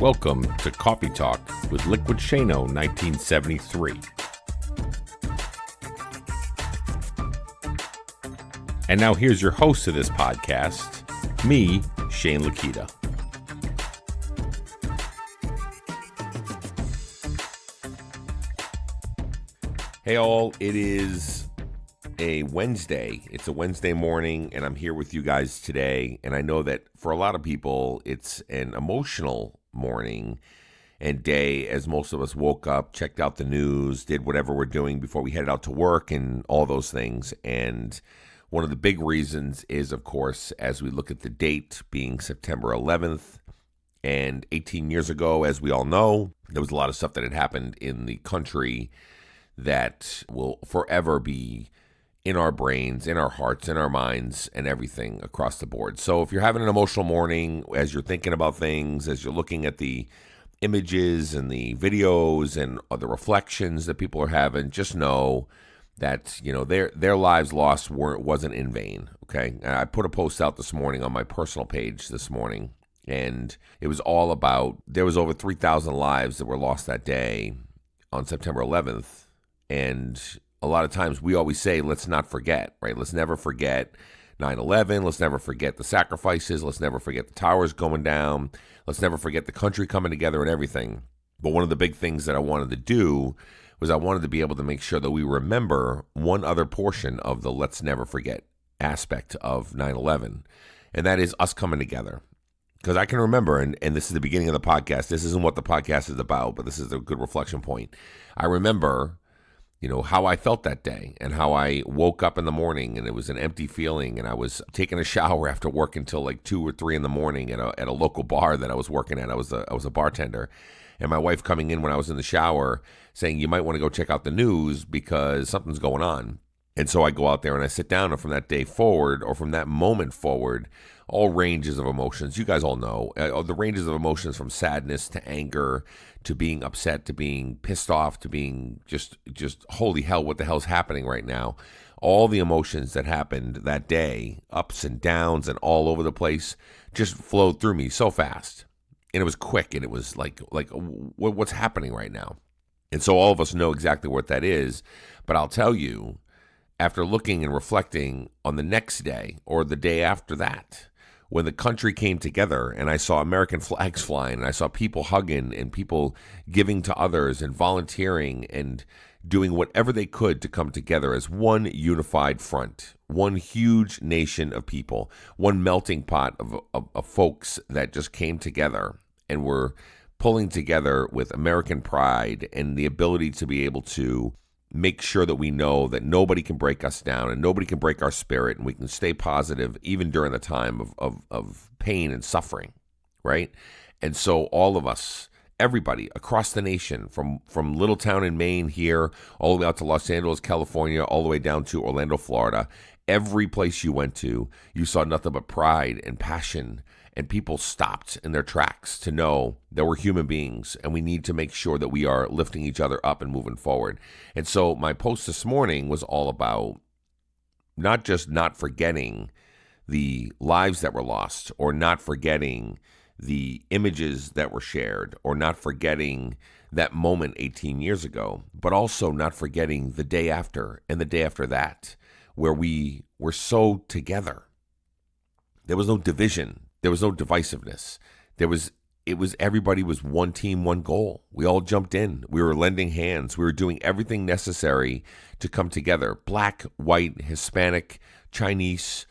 Welcome to Coffee Talk with Liquidshano 1973. And now here's your host of this podcast, me, Shane Lakita. Hey all, it is a Wednesday. It's a Wednesday morning, and I'm here with you guys today. And I know that for a lot of people, it's an emotional morning and day, as most of us woke up, checked out the news, did whatever we're doing before we headed out to work and all those things. And one of the big reasons is, of course, as we look at the date being September 11th, and 18 years ago, as we all know, there was a lot of stuff that had happened in the country that will forever be in our brains, in our hearts, in our minds, and everything across the board. So if you're having an emotional morning, as you're thinking about things, as you're looking at the images and the videos and the reflections that people are having, just know that, you know, their lives lost wasn't in vain, okay? And I put a post out this morning on my personal page this morning, and it was all about, there was over 3,000 lives that were lost that day on September 11th, and a lot of times we always say, let's not forget, right? Let's never forget 9/11. Let's never forget the sacrifices. Let's never forget the towers going down. Let's never forget the country coming together and everything. But one of the big things that I wanted to do was I wanted to be able to make sure that we remember one other portion of the let's never forget aspect of 9/11, and that is us coming together. Because I can remember, and this is the beginning of the podcast. This isn't what the podcast is about, but this is a good reflection point. I remember, you know, how I felt that day and how I woke up in the morning and it was an empty feeling, and I was taking a shower after work until like 2 or 3 in the morning at a local bar that I was working at. I was a bartender, and my wife coming in when I was in the shower saying, you might want to go check out the news because something's going on. And so I go out there and I sit down, and from that day forward, or from that moment forward, all ranges of emotions. You guys all know the ranges of emotions, from sadness to anger to being upset to being pissed off to being just holy hell, what the hell's happening right now? All the emotions that happened that day, ups and downs and all over the place, just flowed through me so fast. And it was quick, and it was like what's happening right now? And so all of us know exactly what that is. But I'll tell you, after looking and reflecting on the next day or the day after that, when the country came together and I saw American flags flying and I saw people hugging and people giving to others and volunteering and doing whatever they could to come together as one unified front, one huge nation of people, one melting pot of folks that just came together and were pulling together with American pride and the ability to be able to make sure that we know that nobody can break us down and nobody can break our spirit, and we can stay positive even during the time of pain and suffering, right? And so all of us, everybody across the nation, from little town in Maine here, all the way out to Los Angeles, California, all the way down to Orlando, Florida, every place you went to, you saw nothing but pride and passion, and people stopped in their tracks to know that we're human beings and we need to make sure that we are lifting each other up and moving forward. And so my post this morning was all about not just not forgetting the lives that were lost, or not forgetting the images that were shared, or not forgetting that moment 18 years ago, but also not forgetting the day after and the day after that, where we were so together. There was no division. There was no divisiveness. Everybody was one team, one goal. We all jumped in. We were lending hands. We were doing everything necessary to come together. Black, white, Hispanic, Chinese,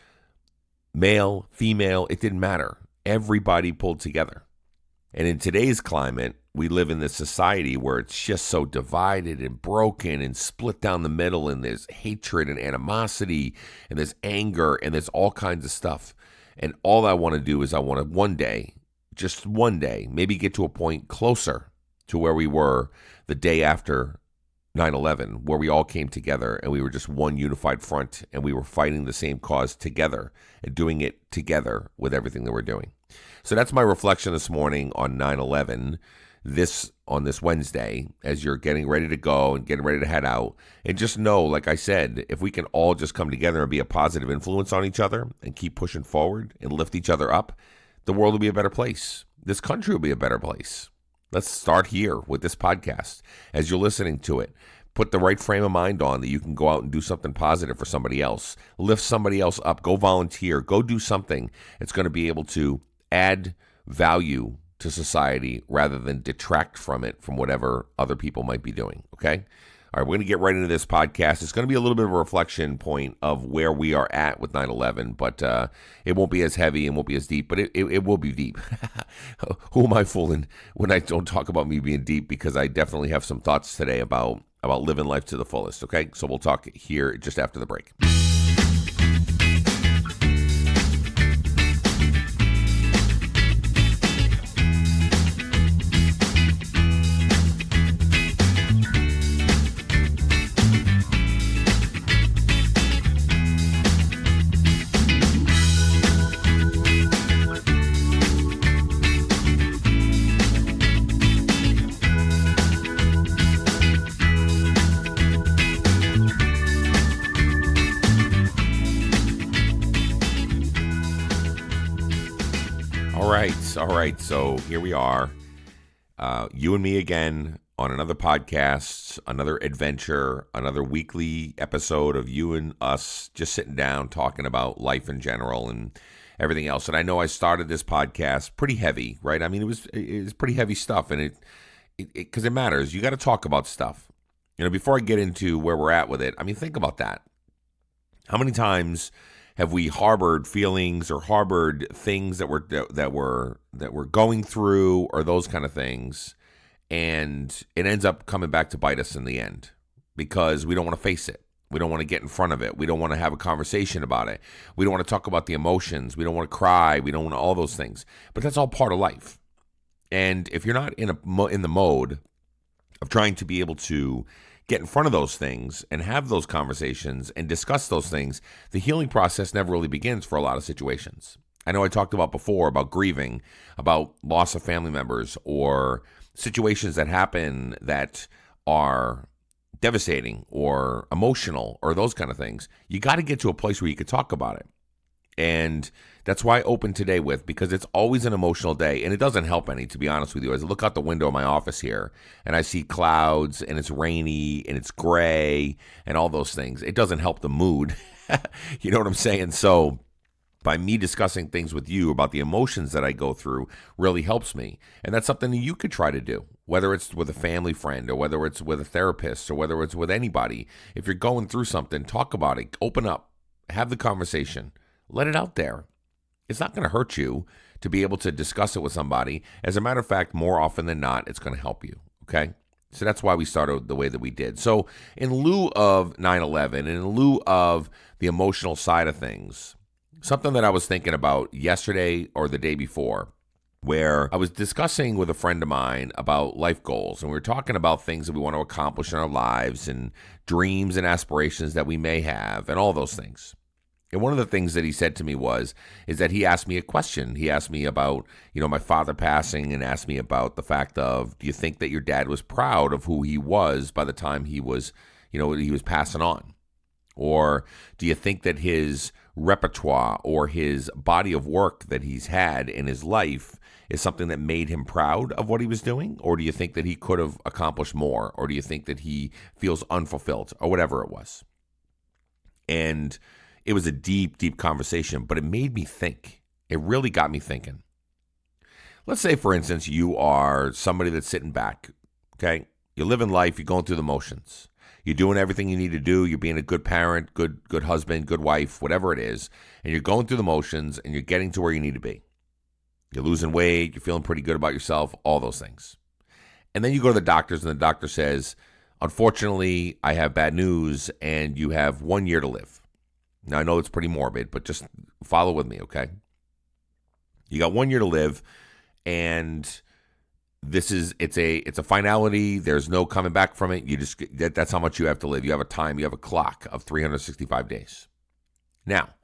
male, female, it didn't matter. Everybody pulled together. And in today's climate, we live in this society where it's just so divided and broken and split down the middle, and there's hatred and animosity, and there's anger, and there's all kinds of stuff. And all I want to do is I want to one day, just one day, maybe get to a point closer to where we were the day after 9/11, where we all came together and we were just one unified front, and we were fighting the same cause together and doing it together with everything that we're doing. So that's my reflection this morning on 9/11. On this Wednesday, as you're getting ready to go and getting ready to head out. And just know, like I said, if we can all just come together and be a positive influence on each other and keep pushing forward and lift each other up, the world will be a better place. This country will be a better place. Let's start here with this podcast. As you're listening to it, put the right frame of mind on that you can go out and do something positive for somebody else. Lift somebody else up. Go volunteer. Go do something that's going to be able to add value to society rather than detract from it from whatever other people might be doing, okay? All right, we're going to get right into this podcast. It's going to be a little bit of a reflection point of where we are at with 9/11, but it won't be as heavy and won't be as deep, but it will be deep. Who am I fooling when I don't talk about me being deep? Because I definitely have some thoughts today about living life to the fullest, okay? So we'll talk here just after the break. All right. So here we are, you and me again on another podcast, another adventure, another weekly episode of you and us just sitting down talking about life in general and everything else. And I know I started this podcast pretty heavy, right? I mean, it was pretty heavy stuff, and it because it matters. You got to talk about stuff. You know, before I get into where we're at with it, I mean, think about that. How many times have we harbored feelings or harbored things that we're going through, or those kind of things, and it ends up coming back to bite us in the end because we don't want to face it. We don't want to get in front of it. We don't want to have a conversation about it. We don't want to talk about the emotions. We don't want to cry. We don't want all those things. But that's all part of life. And if you're not in the mode of trying to be able to get in front of those things and have those conversations and discuss those things, the healing process never really begins for a lot of situations. I know I talked about before about grieving, about loss of family members, or situations that happen that are devastating or emotional or those kind of things. You got to get to a place where you could talk about it. And that's why I opened today because it's always an emotional day, and it doesn't help any, to be honest with you. As I look out the window of my office here, and I see clouds, and it's rainy, and it's gray, and all those things, it doesn't help the mood. You know what I'm saying? So by me discussing things with you about the emotions that I go through really helps me. And that's something that you could try to do, whether it's with a family friend or whether it's with a therapist or whether it's with anybody. If you're going through something, talk about it, open up, have the conversation. Let it out there. It's not going to hurt you to be able to discuss it with somebody. As a matter of fact, more often than not, it's going to help you, okay? So that's why we started the way that we did. So in lieu of 9/11, and in lieu of the emotional side of things, something that I was thinking about yesterday or the day before, where I was discussing with a friend of mine about life goals, and we were talking about things that we want to accomplish in our lives and dreams and aspirations that we may have and all those things. And one of the things that he said to me is that he asked me a question. He asked me about, my father passing, and asked me about the fact of, do you think that your dad was proud of who he was by the time he was, he was passing on? Or do you think that his repertoire or his body of work that he's had in his life is something that made him proud of what he was doing? Or do you think that he could have accomplished more? Or do you think that he feels unfulfilled, or whatever it was? And it was a deep, deep conversation, but it made me think. It really got me thinking. Let's say, for instance, you are somebody that's sitting back, okay? You're living life, you're going through the motions. You're doing everything you need to do. You're being a good parent, good husband, good wife, whatever it is. And you're going through the motions, and you're getting to where you need to be. You're losing weight, you're feeling pretty good about yourself, all those things. And then you go to the doctors, and the doctor says, unfortunately, I have bad news, and you have 1 year to live. Now, I know it's pretty morbid, but just follow with me, okay? You got 1 year to live, and it's a finality. There's no coming back from it. That's how much you have to live. You have a time, you have a clock of 365 days. Now,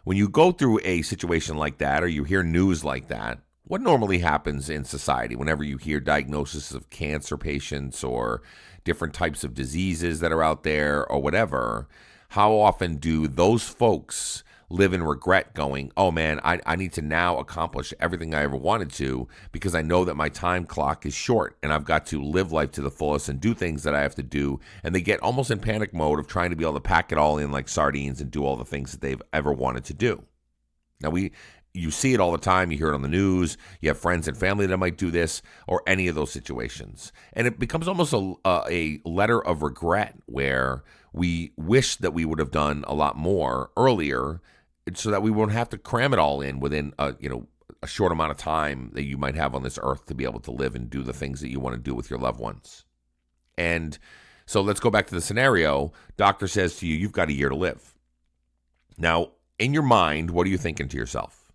when you go through a situation like that, or you hear news like that, what normally happens in society whenever you hear diagnosis of cancer patients or different types of diseases that are out there or whatever? How often do those folks live in regret going, oh man, I need to now accomplish everything I ever wanted to because I know that my time clock is short and I've got to live life to the fullest and do things that I have to do. And they get almost in panic mode of trying to be able to pack it all in like sardines and do all the things that they've ever wanted to do. Now, you see it all the time. You hear it on the news. You have friends and family that might do this or any of those situations. And it becomes almost a letter of regret where we wish that we would have done a lot more earlier so that we won't have to cram it all in within a short amount of time that you might have on this earth to be able to live and do the things that you want to do with your loved ones. And so let's go back to the scenario. Doctor says to you, you've got a year to live. Now, in your mind, what are you thinking to yourself?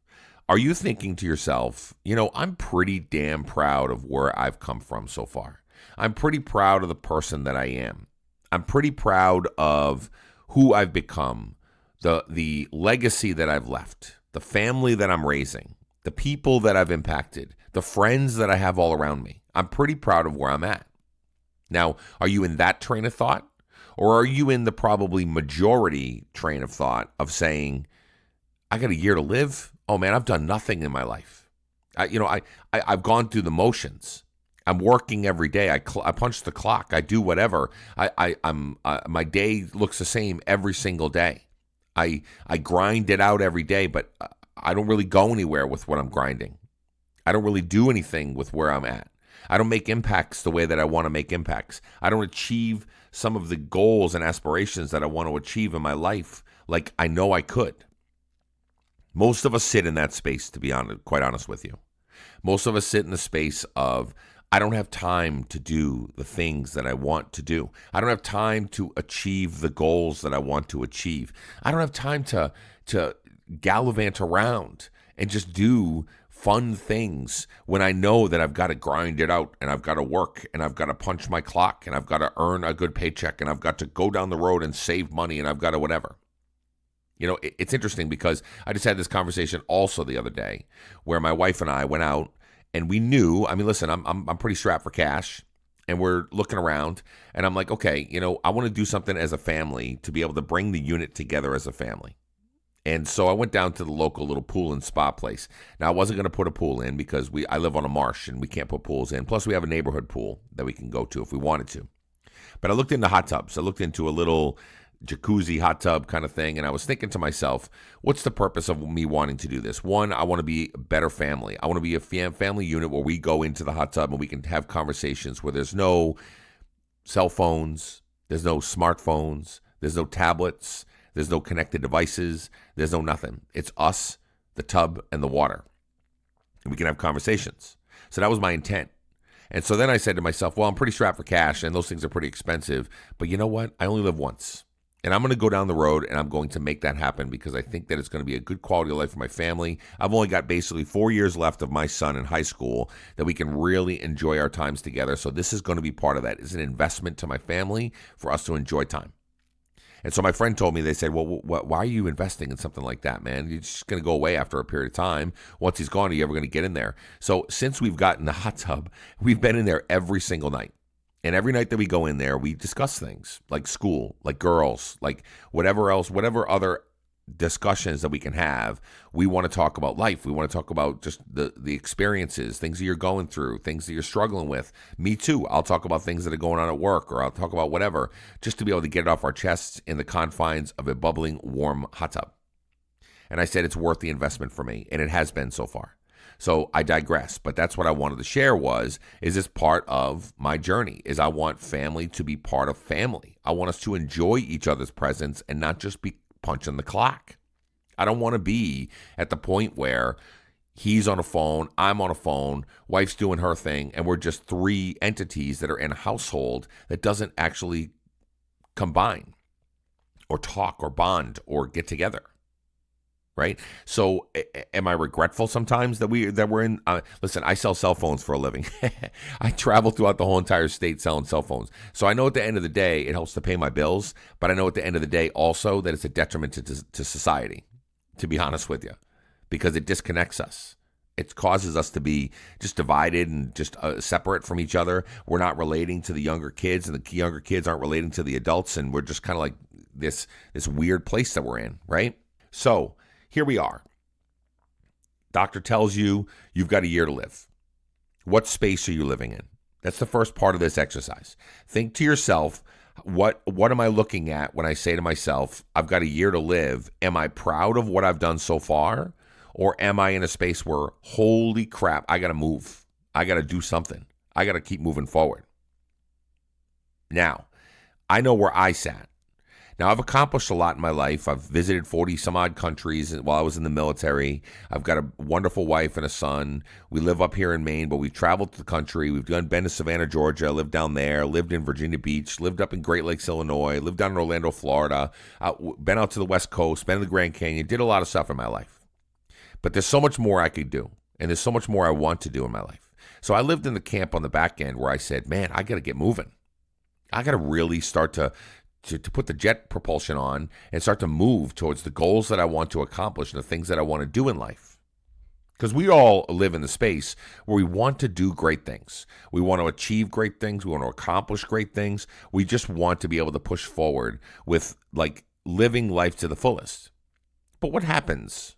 Are you thinking to yourself, I'm pretty damn proud of where I've come from so far. I'm pretty proud of the person that I am. I'm pretty proud of who I've become, the legacy that I've left, the family that I'm raising, the people that I've impacted, the friends that I have all around me. I'm pretty proud of where I'm at. Now, are you in that train of thought? Or are you in the probably majority train of thought of saying, I got a year to live? Oh man, I've done nothing in my life. I've gone through the motions. I'm working every day. I punch the clock. I do whatever. My day looks the same every single day. I grind it out every day, but I don't really go anywhere with what I'm grinding. I don't really do anything with where I'm at. I don't make impacts the way that I want to make impacts. I don't achieve some of the goals and aspirations that I want to achieve in my life like I know I could. Most of us sit in that space, to be quite honest with you. Most of us sit in the space of, I don't have time to do the things that I want to do. I don't have time to achieve the goals that I want to achieve. I don't have time to gallivant around and just do fun things when I know that I've got to grind it out and I've got to work and I've got to punch my clock and I've got to earn a good paycheck and I've got to go down the road and save money and I've got to whatever. It's interesting because I just had this conversation also the other day where my wife and I went out and we knew, listen, I'm pretty strapped for cash and we're looking around and I'm like, okay, I want to do something as a family to be able to bring the unit together as a family. And so I went down to the local little pool and spa place. Now, I wasn't going to put a pool in because I live on a marsh and we can't put pools in. Plus, we have a neighborhood pool that we can go to if we wanted to. But I looked into hot tubs. I looked into a little jacuzzi hot tub kind of thing. And I was thinking to myself, what's the purpose of me wanting to do this? One, I want to be a better family. I want to be a family unit where we go into the hot tub and we can have conversations where there's no cell phones, there's no smartphones, there's no tablets, there's no connected devices, there's no nothing. It's us, the tub, and the water. And we can have conversations. So that was my intent. And so then I said to myself, well, I'm pretty strapped for cash and those things are pretty expensive. But you know what? I only live once. And I'm going to go down the road and I'm going to make that happen because I think that it's going to be a good quality of life for my family. I've only got basically 4 years left of my son in high school that we can really enjoy our times together. So this is going to be part of that. It's an investment to my family for us to enjoy time. And so my friend told me, they said, well, why are you investing in something like that, man? You're just going to go away after a period of time. Once he's gone, are you ever going to get in there? So since we've gotten the hot tub, we've been in there every single night. And every night that we go in there, we discuss things like school, like girls, like whatever else, whatever other discussions that we can have. We want to talk about life. We want to talk about just the experiences, things that you're going through, things that you're struggling with. Me too. I'll talk about things that are going on at work, or I'll talk about whatever, just to be able to get it off our chests in the confines of a bubbling, warm hot tub. And I said it's worth the investment for me, and it has been so far. So I digress, but that's what I wanted to share is this part of my journey, is I want family to be part of family. I want us to enjoy each other's presence and not just be punching the clock. I don't want to be at the point where he's on a phone, I'm on a phone, wife's doing her thing, and we're just three entities that are in a household that doesn't actually combine or talk or bond or get together. Right? So am I regretful sometimes that we're in? Listen, I sell cell phones for a living. I travel throughout the whole entire state selling cell phones. So I know at the end of the day, it helps to pay my bills. But I know at the end of the day also that it's a detriment to society, to be honest with you, because it disconnects us. It causes us to be just divided and just separate from each other. We're not relating to the younger kids, and the younger kids aren't relating to the adults. And we're just kind of like this weird place that we're in, right? So here we are. Doctor tells you you've got a year to live. What space are you living in? That's the first part of this exercise. Think to yourself, what am I looking at when I say to myself, I've got a year to live? Am I proud of what I've done so far? Or am I in a space where, holy crap, I got to move. I got to do something. I got to keep moving forward. Now, I know where I sat. Now, I've accomplished a lot in my life. I've visited 40 some odd countries while I was in the military. I've got a wonderful wife and a son. We live up here in Maine, but we've traveled to the country. We've been to Savannah, Georgia, lived down there, lived in Virginia Beach, lived up in Great Lakes, Illinois, lived down in Orlando, Florida, been out to the West Coast, been in the Grand Canyon, did a lot of stuff in my life. But there's so much more I could do, and there's so much more I want to do in my life. So I lived in the camp on the back end where I said, man, I got to get moving. I got to really start to put the jet propulsion on and start to move towards the goals that I want to accomplish and the things that I want to do in life. Because we all live in the space where we want to do great things. We want to achieve great things. We want to accomplish great things. We just want to be able to push forward with like living life to the fullest. But what happens?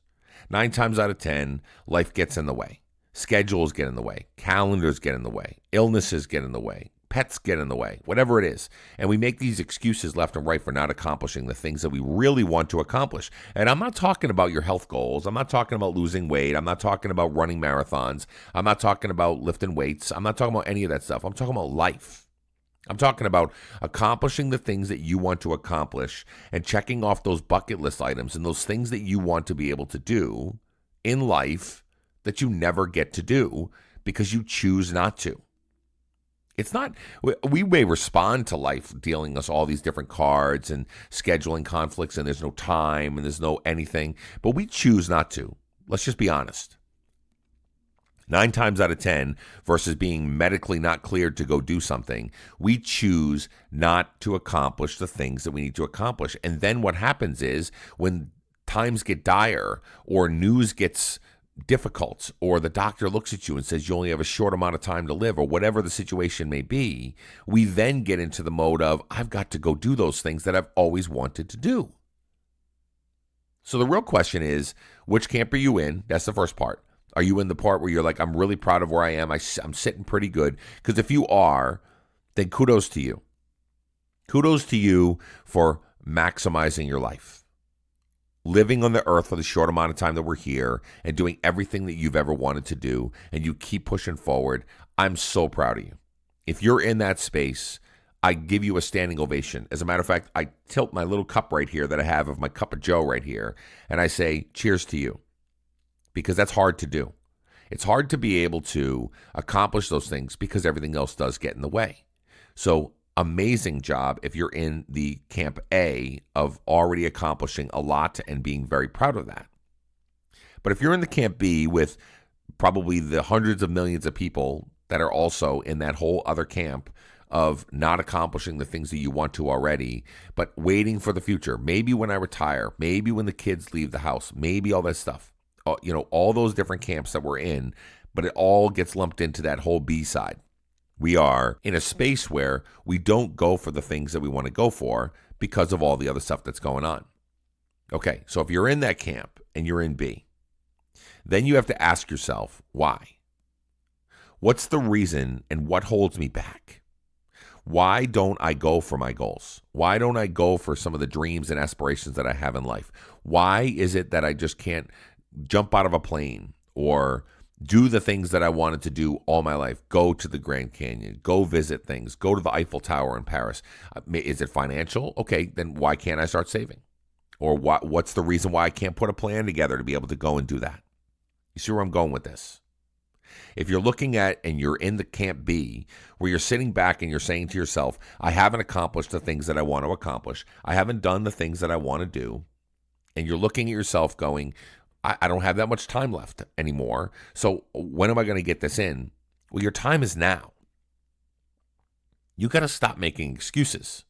9 times out of 10, life gets in the way. Schedules get in the way. Calendars get in the way. Illnesses get in the way. Pets get in the way, whatever it is. And we make these excuses left and right for not accomplishing the things that we really want to accomplish. And I'm not talking about your health goals. I'm not talking about losing weight. I'm not talking about running marathons. I'm not talking about lifting weights. I'm not talking about any of that stuff. I'm talking about life. I'm talking about accomplishing the things that you want to accomplish and checking off those bucket list items and those things that you want to be able to do in life that you never get to do because you choose not to. It's not, we may respond to life dealing us all these different cards and scheduling conflicts and there's no time and there's no anything, but we choose not to. Let's just be honest. 9 times out of 10 versus being medically not cleared to go do something, we choose not to accomplish the things that we need to accomplish. And then what happens is when times get dire or news gets difficult, or the doctor looks at you and says you only have a short amount of time to live, or whatever the situation may be, we then get into the mode of, I've got to go do those things that I've always wanted to do. So the real question is, which camp are you in? That's the first part. Are you in the part where you're like, I'm really proud of where I am, I'm sitting pretty good? Because if you are, then kudos to you. Kudos to you for maximizing your life. Living on the earth for the short amount of time that we're here and doing everything that you've ever wanted to do, and you keep pushing forward. I'm so proud of you. If you're in that space, I give you a standing ovation. As a matter of fact, I tilt my little cup right here that I have of my cup of Joe right here, and I say, cheers to you, because that's hard to do. It's hard to be able to accomplish those things because everything else does get in the way. So amazing job if you're in the camp A of already accomplishing a lot and being very proud of that. But if you're in the camp B with probably the hundreds of millions of people that are also in that whole other camp of not accomplishing the things that you want to already, but waiting for the future, maybe when I retire, maybe when the kids leave the house, maybe all that stuff, all those different camps that we're in, but it all gets lumped into that whole B side. We are in a space where we don't go for the things that we want to go for because of all the other stuff that's going on. Okay, so if you're in that camp and you're in B, then you have to ask yourself, why? What's the reason and what holds me back? Why don't I go for my goals? Why don't I go for some of the dreams and aspirations that I have in life? Why is it that I just can't jump out of a plane or do the things that I wanted to do all my life? Go to the Grand Canyon, go visit things, go to the Eiffel Tower in Paris. Is it financial? Okay, then why can't I start saving? Or what's the reason why I can't put a plan together to be able to go and do that? You see where I'm going with this? If you're looking at and you're in the camp B, where you're sitting back and you're saying to yourself, I haven't accomplished the things that I want to accomplish, I haven't done the things that I want to do, and you're looking at yourself going, I don't have that much time left anymore. So when am I going to get this in? Well, your time is now. You got to stop making excuses.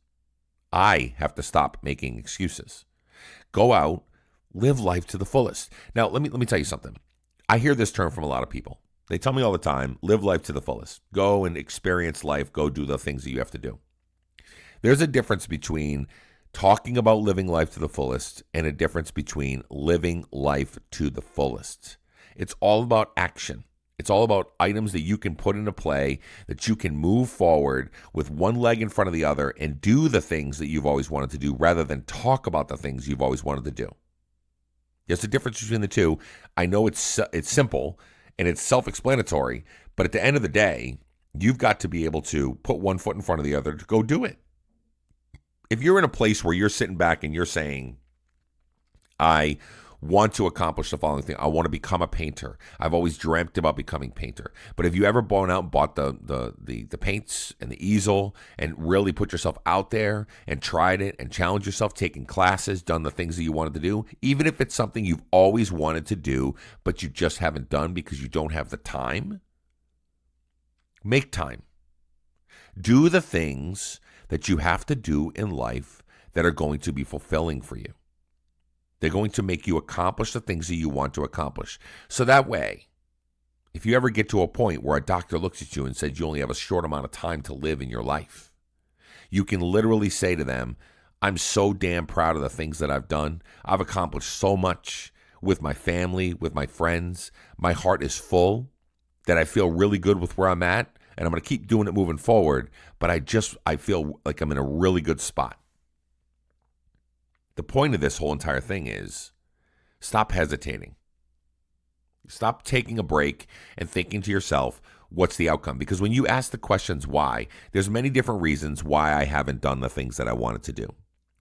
I have to stop making excuses. Go out, live life to the fullest. Now, let me tell you something. I hear this term from a lot of people. They tell me all the time, live life to the fullest. Go and experience life. Go do the things that you have to do. There's a difference between talking about living life to the fullest and a difference between living life to the fullest. It's all about action. It's all about items that you can put into play, that you can move forward with one leg in front of the other and do the things that you've always wanted to do rather than talk about the things you've always wanted to do. There's a difference between the two. I know it's simple and it's self-explanatory, but at the end of the day, you've got to be able to put one foot in front of the other to go do it. If you're in a place where you're sitting back and you're saying, I want to accomplish the following thing. I want to become a painter. I've always dreamt about becoming a painter. But have you ever gone out and bought the paints and the easel and really put yourself out there and tried it and challenged yourself, taken classes, done the things that you wanted to do, even if it's something you've always wanted to do, but you just haven't done because you don't have the time? Make time. Do the things that you have to do in life that are going to be fulfilling for you. They're going to make you accomplish the things that you want to accomplish. So that way, if you ever get to a point where a doctor looks at you and says you only have a short amount of time to live in your life, you can literally say to them, I'm so damn proud of the things that I've done. I've accomplished so much with my family, with my friends. My heart is full that I feel really good with where I'm at, and I'm going to keep doing it moving forward, but I feel like I'm in a really good spot. The point of this whole entire thing is stop hesitating. Stop taking a break and thinking to yourself, what's the outcome? Because when you ask the questions why, there's many different reasons why I haven't done the things that I wanted to do.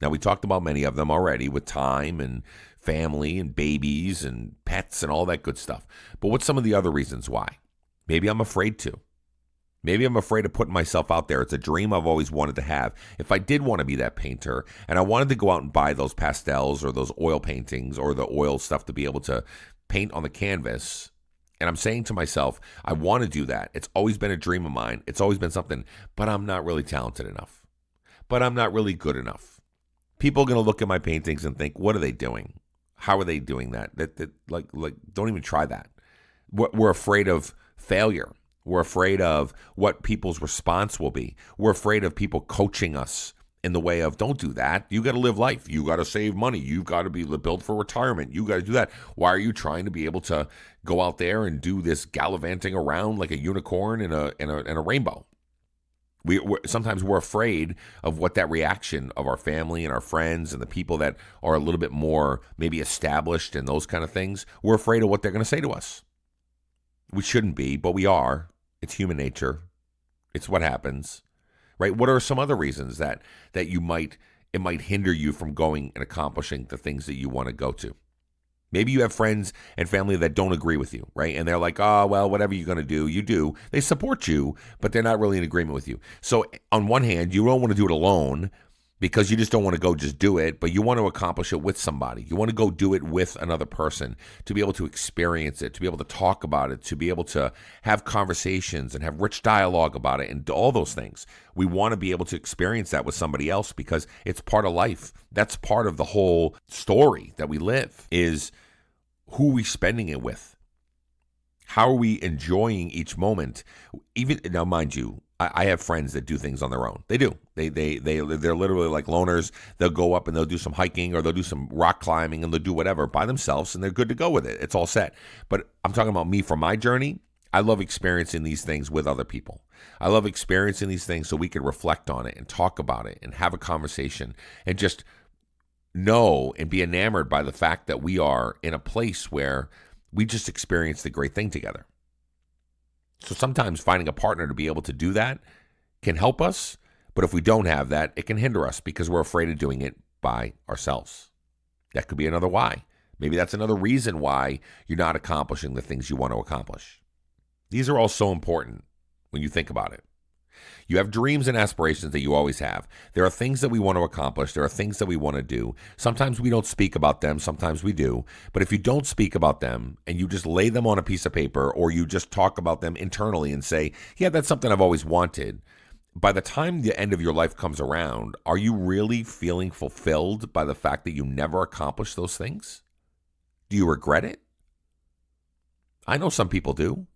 Now, we talked about many of them already with time and family and babies and pets and all that good stuff. But what's some of the other reasons why? Maybe I'm afraid to. Maybe I'm afraid of putting myself out there. It's a dream I've always wanted to have. If I did want to be that painter and I wanted to go out and buy those pastels or those oil paintings or the oil stuff to be able to paint on the canvas, and I'm saying to myself, I want to do that. It's always been a dream of mine. It's always been something, but I'm not really talented enough. But I'm not really good enough. People are going to look at my paintings and think, what are they doing? How are they doing that? Like, don't even try that. We're afraid of failure. We're afraid of what people's response will be. We're afraid of people coaching us in the way of, don't do that. You got to live life. You got to save money. You've got to be built for retirement. You got to do that. Why are you trying to be able to go out there and do this gallivanting around like a unicorn in a rainbow? Sometimes we're afraid of what that reaction of our family and our friends and the people that are a little bit more maybe established and those kind of things. We're afraid of what they're going to say to us. We shouldn't be, but we are. It's human nature. It's what happens, right? What are some other reasons that it might hinder you from going and accomplishing the things that you want to go to? Maybe you have friends and family that don't agree with you, right? And they're like, oh, well, whatever you're going to do, you do. They support you, but they're not really in agreement with you. So on one hand, you don't want to do it alone because you just don't want to go just do it, but you want to accomplish it with somebody. You want to go do it with another person to be able to experience it, to be able to talk about it, to be able to have conversations and have rich dialogue about it and all those things. We want to be able to experience that with somebody else because it's part of life. That's part of the whole story that we live is who are we spending it with? How are we enjoying each moment? Even now, mind you, I have friends that do things on their own. They do. They're literally like loners. They'll go up and they'll do some hiking or they'll do some rock climbing and they'll do whatever by themselves and they're good to go with it. It's all set. But I'm talking about me for my journey. I love experiencing these things with other people. I love experiencing these things so we can reflect on it and talk about it and have a conversation and just know and be enamored by the fact that we are in a place where we just experienced the great thing together. So sometimes finding a partner to be able to do that can help us, but if we don't have that, it can hinder us because we're afraid of doing it by ourselves. That could be another why. Maybe that's another reason why you're not accomplishing the things you want to accomplish. These are all so important when you think about it. You have dreams and aspirations that you always have. There are things that we want to accomplish. There are things that we want to do. Sometimes we don't speak about them. Sometimes we do. But if you don't speak about them and you just lay them on a piece of paper or you just talk about them internally and say, yeah, that's something I've always wanted, by the time the end of your life comes around, are you really feeling fulfilled by the fact that you never accomplished those things? Do you regret it? I know some people do.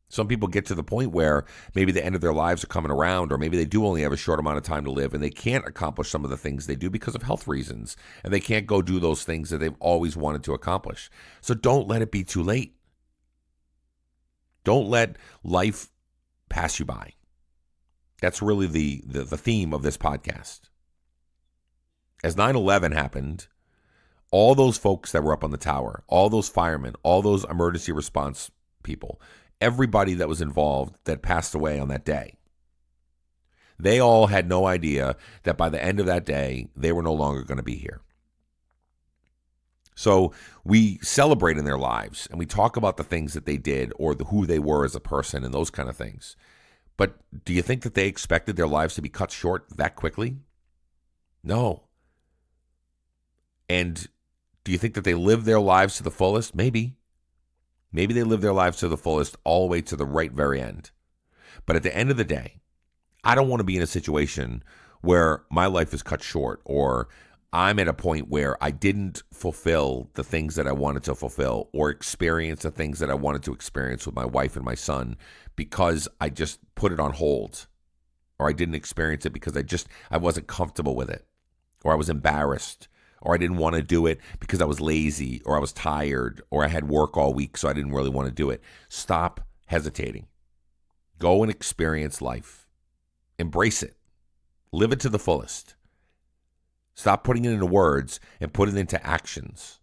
Some people get to the point where maybe the end of their lives are coming around, or maybe they do only have a short amount of time to live and they can't accomplish some of the things they do because of health reasons, and they can't go do those things that they've always wanted to accomplish. So don't let it be too late. Don't let life pass you by. That's really the theme of this podcast. As 9/11 happened, all those folks that were up on the tower, all those firemen, all those emergency response people, everybody that was involved that passed away on that day, they all had no idea that by the end of that day, they were no longer going to be here. So we celebrate in their lives and we talk about the things that they did or who they were as a person and those kind of things. But do you think that they expected their lives to be cut short that quickly? No. And do you think that they lived their lives to the fullest? Maybe. Maybe they lived their lives to the fullest all the way to the right very end. But at the end of the day, I don't want to be in a situation where my life is cut short, or I'm at a point where I didn't fulfill the things that I wanted to fulfill or experience the things that I wanted to experience with my wife and my son because I just put it on hold, or I didn't experience it because I wasn't comfortable with it, or I was embarrassed, or I didn't want to do it because I was lazy, or I was tired, or I had work all week so I didn't really want to do it. Stop hesitating. Go and experience life. Embrace it. Live it to the fullest. Stop putting it into words and put it into actions.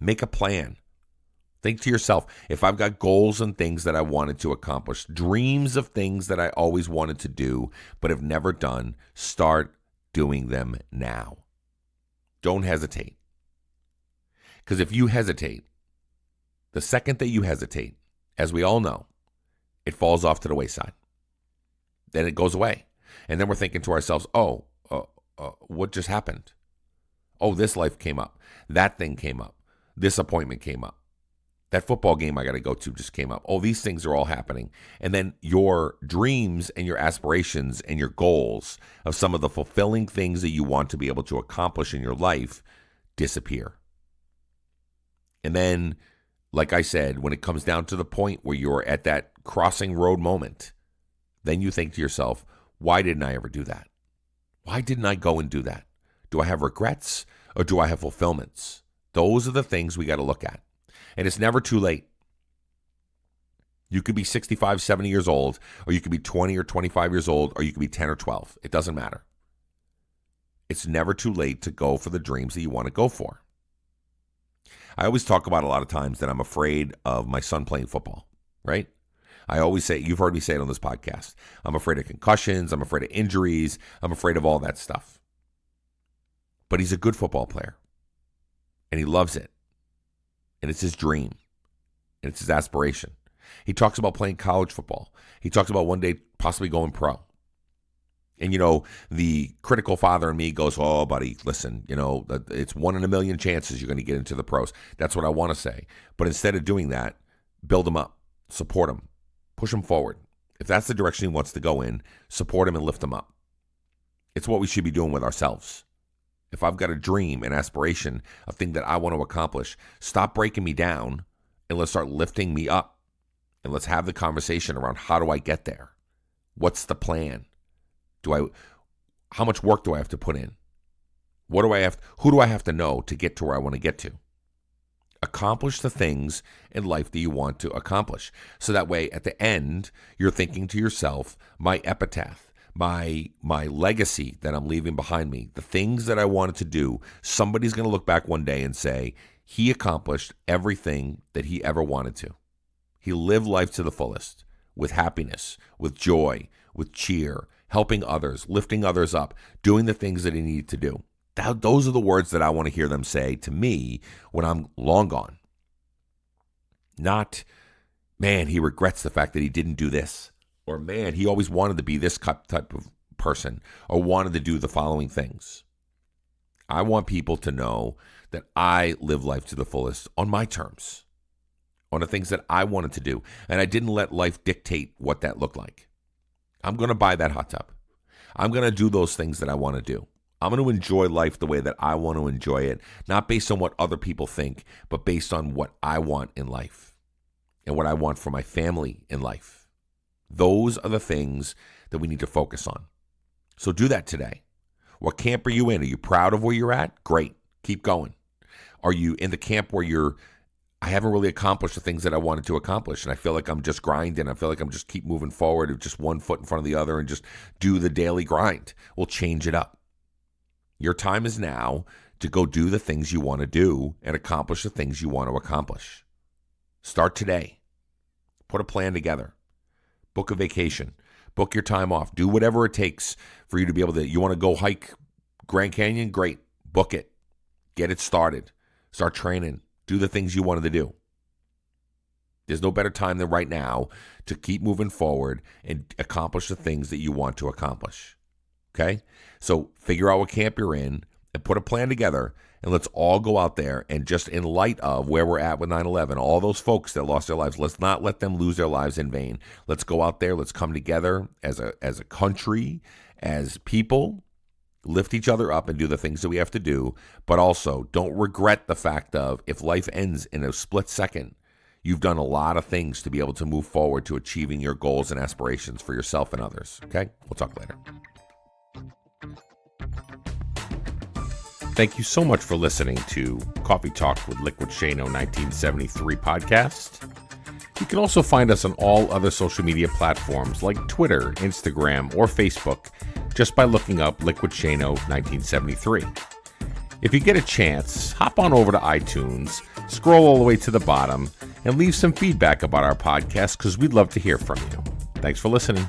Make a plan. Think to yourself, if I've got goals and things that I wanted to accomplish, dreams of things that I always wanted to do but have never done, start doing them now. Don't hesitate. Because if you hesitate, the second that you hesitate, as we all know, it falls off to the wayside. Then it goes away. And then we're thinking to ourselves, what just happened? Oh, this life came up. That thing came up. This appointment came up. That football game I got to go to just came up. Oh, these things are all happening. And then your dreams and your aspirations and your goals of some of the fulfilling things that you want to be able to accomplish in your life disappear. And then, like I said, when it comes down to the point where you're at that crossing road moment, then you think to yourself, why didn't I ever do that? Why didn't I go and do that? Do I have regrets or do I have fulfillments? Those are the things we got to look at. And it's never too late. You could be 65, 70 years old, or you could be 20 or 25 years old, or you could be 10 or 12. It doesn't matter. It's never too late to go for the dreams that you want to go for. I always talk about a lot of times that I'm afraid of my son playing football, right? I always say, you've heard me say it on this podcast, I'm afraid of concussions, I'm afraid of injuries, I'm afraid of all that stuff. But he's a good football player, and he loves it. And it's his dream. And it's his aspiration. He talks about playing college football. He talks about one day possibly going pro. And, the critical father in me goes, oh, buddy, listen, it's 1 in a million chances you're going to get into the pros. That's what I want to say. But instead of doing that, build him up, support him, push him forward. If that's the direction he wants to go in, support him and lift him up. It's what we should be doing with ourselves. If I've got a dream, an aspiration, a thing that I want to accomplish, stop breaking me down and let's start lifting me up. And let's have the conversation around, how do I get there? What's the plan? How much work do I have to put in? Who do I have to know to get to where I want to get to? Accomplish the things in life that you want to accomplish. So that way at the end, you're thinking to yourself, my epitaph, my legacy that I'm leaving behind me, the things that I wanted to do, somebody's going to look back one day and say, he accomplished everything that he ever wanted to. He lived life to the fullest, with happiness, with joy, with cheer, helping others, lifting others up, doing the things that he needed to do. Those are the words that I want to hear them say to me when I'm long gone. Not, man, he regrets the fact that he didn't do this. Or, man, he always wanted to be this type of person, or wanted to do the following things. I want people to know that I live life to the fullest on my terms, on the things that I wanted to do. And I didn't let life dictate what that looked like. I'm going to buy that hot tub. I'm going to do those things that I want to do. I'm going to enjoy life the way that I want to enjoy it, not based on what other people think, but based on what I want in life. and what I want for my family in life. Those are the things that we need to focus on. So do that today. What camp are you in? Are you proud of where you're at? Great. Keep going. Are you in the camp where I haven't really accomplished the things that I wanted to accomplish, and I feel like I'm just grinding. I feel like I'm just keep moving forward with just one foot in front of the other and just do the daily grind. We'll change it up. Your time is now to go do the things you want to do and accomplish the things you want to accomplish. Start today. Put a plan together. Book a vacation. Book your time off. Do whatever it takes for you to be able to. You want to go hike Grand Canyon? Great. Book it. Get it started. Start training. Do the things you wanted to do. There's no better time than right now to keep moving forward and accomplish the things that you want to accomplish. Okay? So figure out what camp you're in and put a plan together, and let's all go out there and just in light of where we're at with 9/11, all those folks that lost their lives, let's not let them lose their lives in vain. Let's go out there. Let's come together as a country, as people, lift each other up and do the things that we have to do, but also don't regret the fact of if life ends in a split second, you've done a lot of things to be able to move forward to achieving your goals and aspirations for yourself and others. Okay? We'll talk later. Thank you so much for listening to Coffee Talk with Liquidshano 1973 podcast. You can also find us on all other social media platforms like Twitter, Instagram, or Facebook just by looking up Liquidshano 1973. If you get a chance, hop on over to iTunes, scroll all the way to the bottom, and leave some feedback about our podcast because we'd love to hear from you. Thanks for listening.